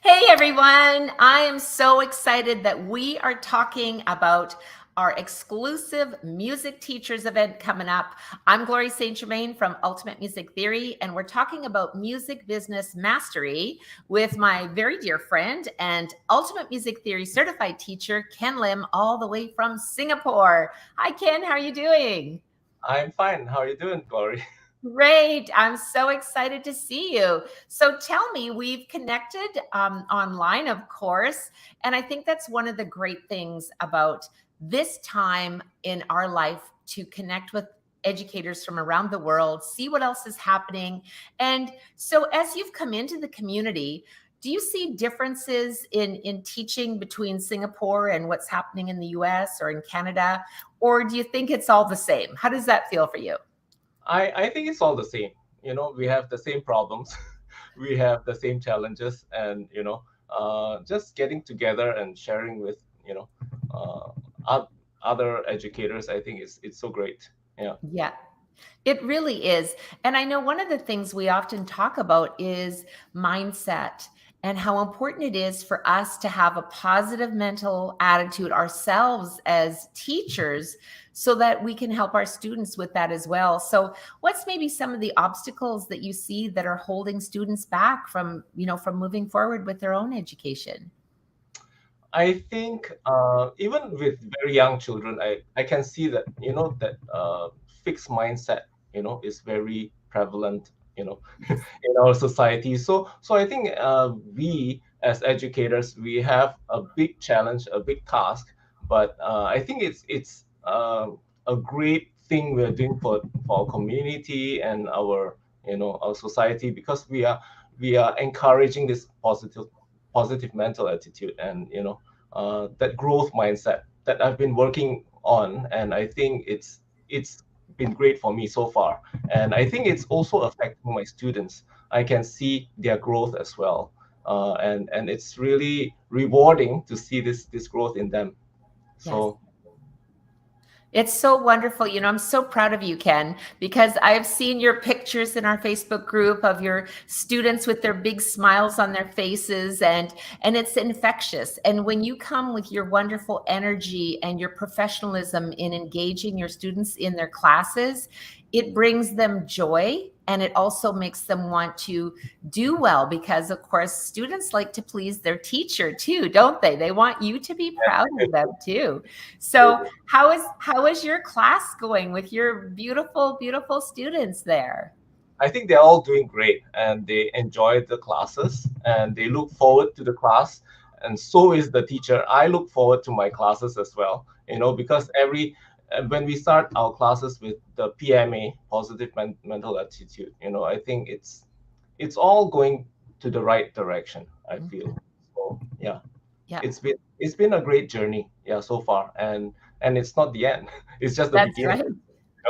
Hey everyone, I am so excited that we are talking about our exclusive music teachers event coming up. I'm Gloria St. Germain from Ultimate Music Theory, and we're talking about music business mastery with my very dear friend and Ultimate Music Theory certified teacher, Ken Lim, all the way from Singapore. Hi, Ken, how are you doing? I'm fine. How are you doing, Glory? Great. I'm so excited to see you. So tell me, we've connected online, of course. And I think that's one of the great things about this time in our life to connect with educators from around the world, see what else is happening. And so as you've come into the community, do you see differences in teaching between Singapore and what's happening in the US or in Canada? Or do you think it's all the same? How does that feel for you? I think it's all the same. We have the same problems, we have the same challenges, and just getting together and sharing with uh, other educators. I think it's so great. Yeah. Yeah. It really is. And I know one of the things we often talk about is mindset and how important it is for us to have a positive mental attitude ourselves as teachers so that we can help our students with that as well. So, what's maybe some of the obstacles that you see that are holding students back from moving forward with their own education? I think even with very young children, I can see that fixed mindset is very prevalent in our society. So I think we as educators, we have a big challenge, a big task, but I think it's a great thing we're doing for our community and our society, because we are encouraging this positive mental attitude, and that growth mindset that I've been working on, and I think it's been great for me so far, and I think it's also affecting my students. I can see their growth as well, and it's really rewarding to see this growth in them. Yes. So It's so wonderful. I'm so proud of you, Ken, because I've seen your pictures in our Facebook group of your students with their big smiles on their faces, and it's infectious. And when you come with your wonderful energy and your professionalism in engaging your students in their classes, it brings them joy, and it also makes them want to do well because, of course, students like to please their teacher too, don't they? They want you to be proud of them too. So how is your class going with your beautiful, beautiful students there? I think they're all doing great, and they enjoy the classes and they look forward to the class. And so is the teacher. I look forward to my classes as well, because when we start our classes with the PMA, positive mental attitude, I think it's all going to the right direction, I feel. Mhm. So yeah, Yeah, it's been a great journey, yeah, so far, and it's not the end. It's just the that's beginning. right. you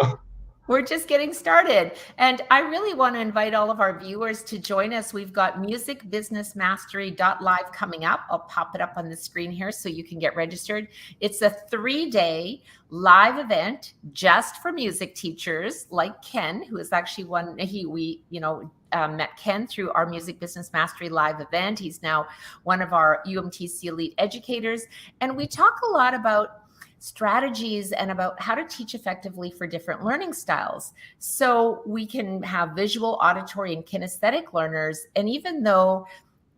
know? We're just getting started. And I really want to invite all of our viewers to join us. We've got musicbusinessmastery.live coming up. I'll pop it up on the screen here so you can get registered. It's a 3-day live event just for music teachers like Ken, who is actually one met Ken through our Music Business Mastery live event. He's now one of our UMTC elite educators. And we talk a lot about strategies and about how to teach effectively for different learning styles. So we can have visual, auditory, and kinesthetic learners. And even though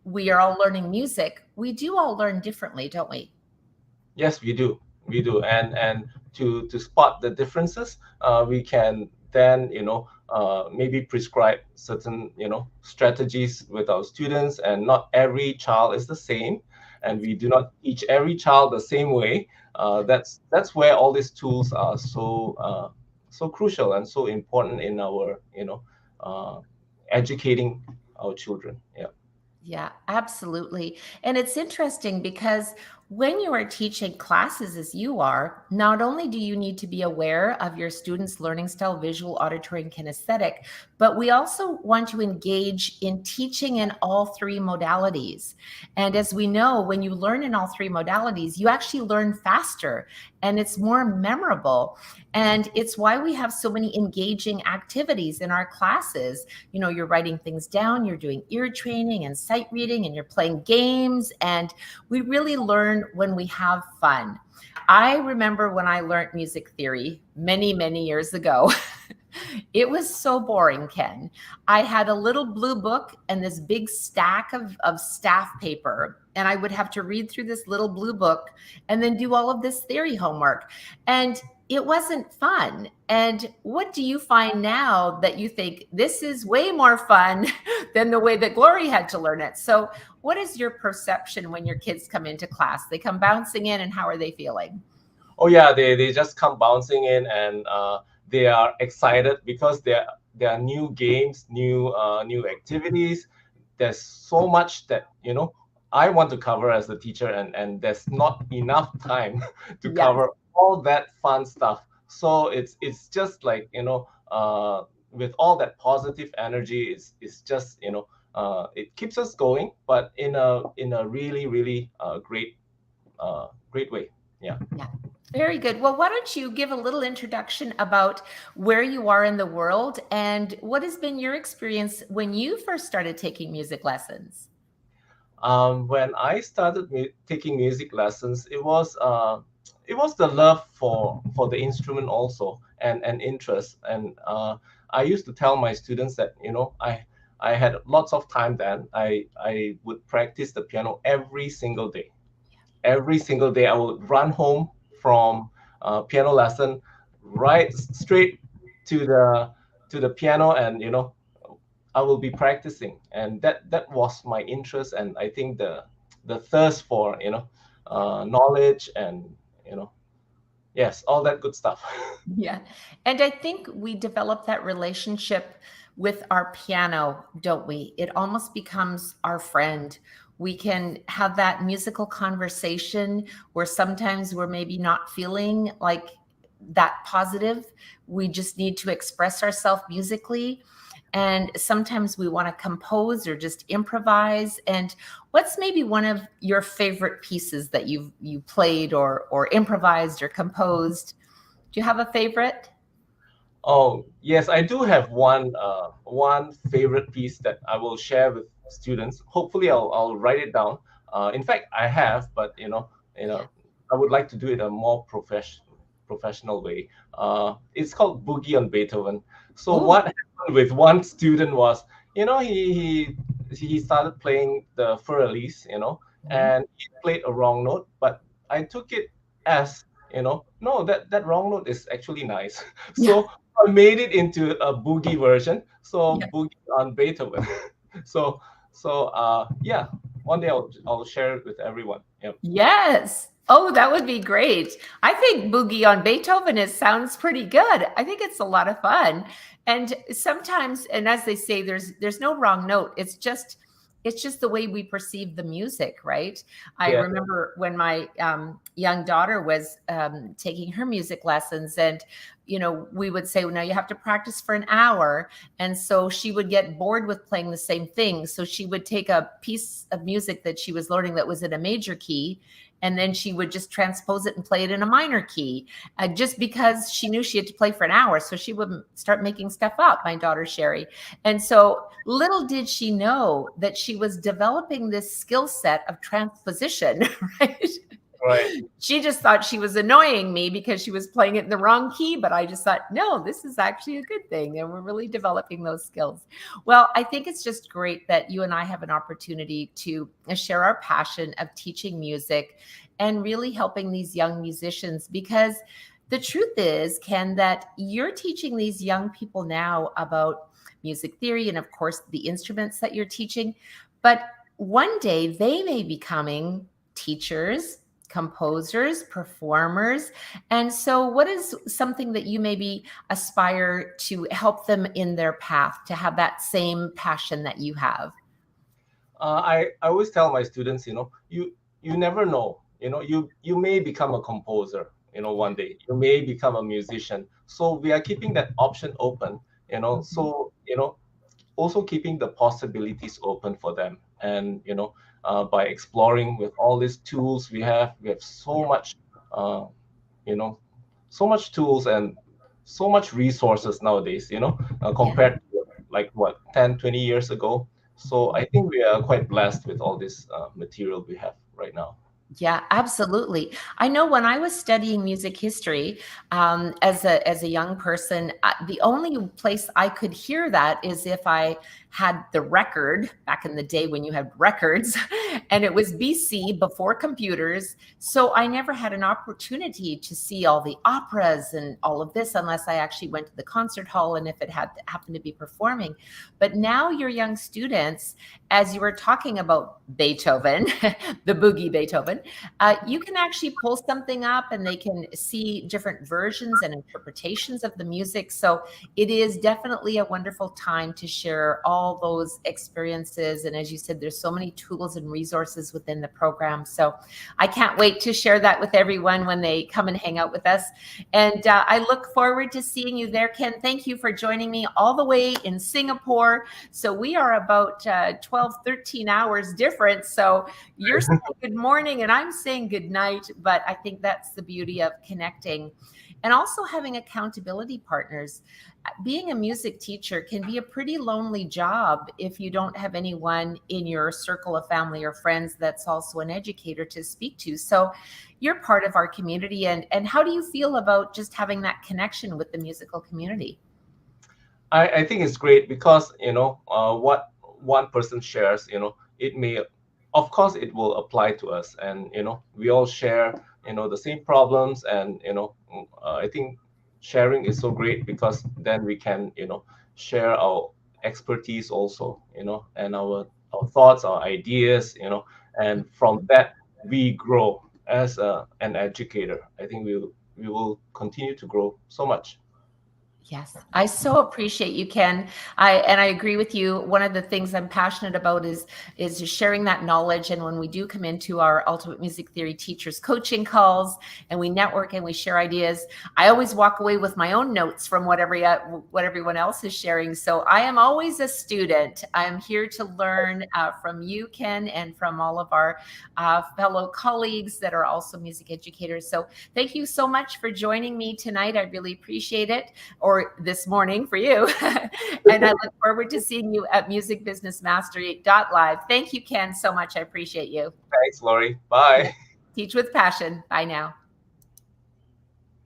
we are all learning music, we do all learn differently, don't we? Yes, we do, and to spot the differences, we can then maybe prescribe certain strategies with our students, and not every child is the same, and we do not teach every child the same way. That's where all these tools are so crucial and so important in our uh, educating our children. Yeah. Yeah, absolutely. And it's interesting because When you are teaching classes as you are, not only do you need to be aware of your students' learning style, visual, auditory, and kinesthetic, but we also want to engage in teaching in all three modalities. And as we know, when you learn in all three modalities, you actually learn faster and it's more memorable. And it's why we have so many engaging activities in our classes. You know, you're writing things down, you're doing ear training and sight reading, and you're playing games, and we really learn when we have fun. I remember when I learned music theory many, many years ago. It was so boring, Ken. I had a little blue book and this big stack of staff paper, and I would have to read through this little blue book and then do all of this theory homework. And it wasn't fun. And what do you find now that you think this is way more fun than the way that Glory had to learn it? So, what is your perception when your kids come into class? They come bouncing in, and how are they feeling? Oh yeah, they just come bouncing in, and they are excited because there are new games, new activities. There's so much that I want to cover as the teacher, and there's not enough time to Yes. cover all that fun stuff. So it's just like with all that positive energy, it's just it keeps us going, but in a really really great way. Yeah. Yeah. Very good. Well, why don't you give a little introduction about where you are in the world and what has been your experience when you first started taking music lessons? When I started taking music lessons, it was the love for the instrument also, and interest. And I used to tell my students that I had lots of time then. I would practice the piano every single day. Every single day, I would run home from piano lesson, right straight to the piano, and I will be practicing, and that was my interest, and I think the thirst for knowledge, and yes, all that good stuff. Yeah. And I think we develop that relationship with our piano, don't we? It almost becomes our friend. We can have that musical conversation where sometimes we're maybe not feeling like that positive. We just need to express ourselves musically. And sometimes we want to compose or just improvise. And what's maybe one of your favorite pieces that you played or improvised or composed? Do you have a favorite? Oh, yes, I do have one favorite piece that I will share with students. Hopefully, I'll write it down. In fact, I have, but I would like to do it a more professional way. It's called Boogie on Beethoven. So Oh, what happened with one student was, he started playing the Fur Elise, mhm. and he played a wrong note, but I took it as, no, that wrong note is actually nice. Yeah, So I made it into a boogie version. So yeah. Boogie on Beethoven. so yeah, one day I'll share it with everyone. Yeah. Yes. Oh, that would be great. I think Boogie on Beethoven sounds pretty good. I think it's a lot of fun. And sometimes, and as they say, there's no wrong note. It's just the way we perceive the music, right? I Yeah. remember when my young daughter was taking her music lessons, and we would say, well, now you have to practice for an hour. And so she would get bored with playing the same thing. So she would take a piece of music that she was learning that was in a major key, and then she would just transpose it and play it in a minor key, just because she knew she had to play for an hour. So she wouldn't start making stuff up, my daughter Sherry. And so little did she know that she was developing this skill set of transposition, right? Right. She just thought she was annoying me because she was playing it in the wrong key. But I just thought, no, this is actually a good thing. And we're really developing those skills. Well, I think it's just great that you and I have an opportunity to share our passion of teaching music and really helping these young musicians, because the truth is, Ken, that you're teaching these young people now about music theory and, of course, the instruments that you're teaching. But one day they may be becoming teachers, composers, performers. And so, what is something that you maybe aspire to help them in their path to have that same passion that you have? I always tell my students, you never know you may become a composer, one day. You may become a musician. So we are keeping that option open, Mhm. so also keeping the possibilities open for them. And by exploring with all these tools we have so Yeah. much, uh, you know so much tools and so much resources nowadays, Yeah. compared to like what 10, 20 years ago. So I think we are quite blessed with all this material we have right now. Yeah, absolutely. I know when I was studying music history, as a young person, the only place I could hear that is if I had the record back in the day when you had records, and it was BC before computers. So I never had an opportunity to see all the operas and all of this unless I actually went to the concert hall and if it had happened to be performing. But now your young students, as you were talking about Beethoven, the boogie Beethoven, you can actually pull something up and they can see different versions and interpretations of the music. So it is definitely a wonderful time to share all those experiences. And as you said, there's so many tools and resources within the program. So I can't wait to share that with everyone when they come and hang out with us. And I look forward to seeing you there, Ken. Thank you for joining me all the way in Singapore. So we are about 12, 13 hours different. So you're saying good morning and I'm saying good night, but I think that's the beauty of connecting and also having accountability partners. Being a music teacher can be a pretty lonely job if you don't have anyone in your circle of family or friends that's also an educator to speak to. So you're part of our community. And how do you feel about just having that connection with the musical community? I think it's great because what one person shares, it may, of course, it will apply to us, and we all share the same problems, and I think sharing is so great because then we can share our expertise also, and our thoughts, our ideas, and from that we grow as an educator. I think we will continue to grow so much. Yes, I so appreciate you, Ken. I agree with you. One of the things I'm passionate about is just sharing that knowledge. And when we do come into our Ultimate Music Theory teachers coaching calls and we network and we share ideas, I always walk away with my own notes from what everyone else is sharing. So I am always a student. I am here to learn from you, Ken, and from all of our fellow colleagues that are also music educators. So thank you so much for joining me tonight. I really appreciate it, or this morning for you. And I look forward to seeing you at musicbusinessmastery.live. Thank you, Ken, so much. I appreciate you. Thanks, Laurie. Bye. Teach with passion. Bye now.